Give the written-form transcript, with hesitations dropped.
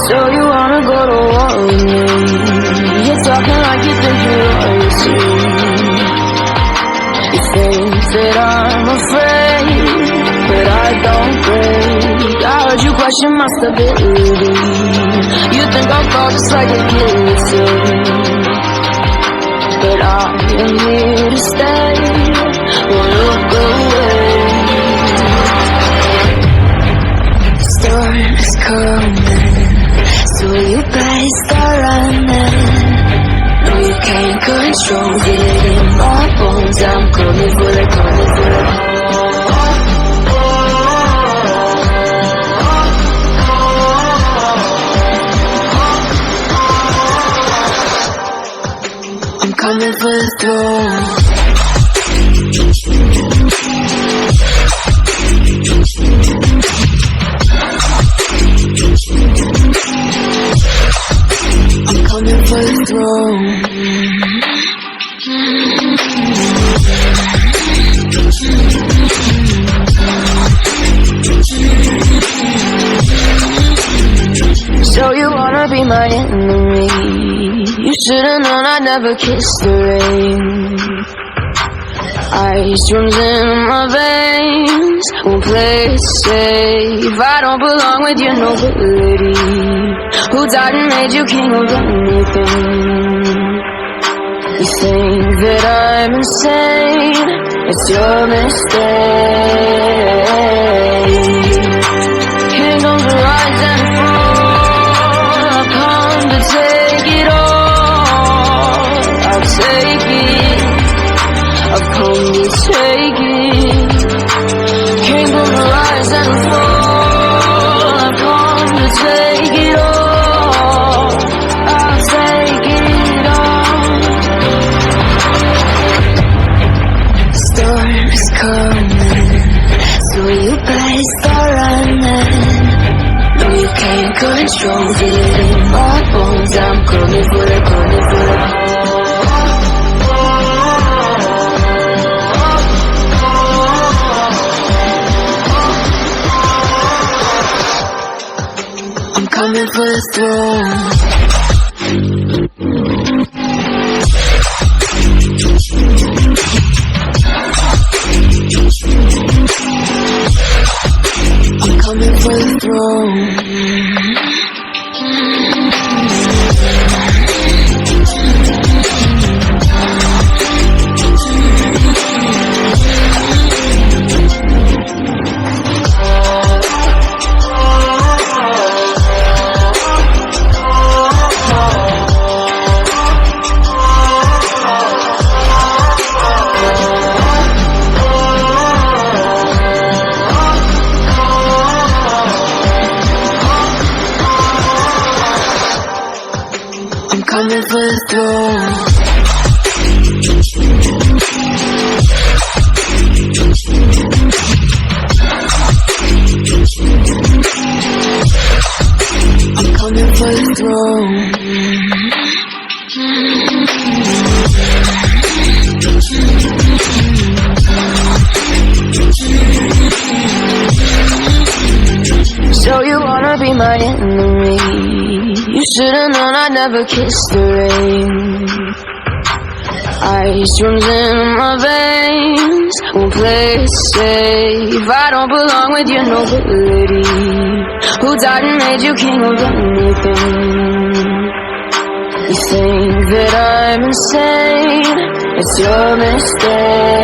So you wanna go to war with me? You're talking like you think you're royalty. You think that I'm afraid, but I don't break. I heard you question my stability. You think I'll fall just like a guillotine, but I am here to stay. Won't look away. The storm is coming, so you better start running. No, you can't control it in my bones. I'm coming for the, coming for the. I'm coming for the throne. I'm coming for the throne. So you wanna be my enemy? You should've known I'd never kiss the rain. Ice runs in my veins, won't play it safe. I don't belong with your nobility. Who died and made you king of anything? You think that I'm insane, it's your mistake. Kingdoms rise and fall, I've come to take it all. I'll take it, I've come to take it. Kingdoms rise and fall, I've come to take it all. I'll take it all. The storm is coming, so you better start running. No, you can't control it in my bones. I'm coming for the, coming for the. I'm coming for the throne. I'm coming for the throne. Coming for the throne. I'm coming for the throne. So you wanna be my enemy? You should've known I'd never kiss the rain. Ice runs in my veins, won't play it safe. I don't belong with your nobility. Who died and made you king of anything? You think that I'm insane, it's your mistake.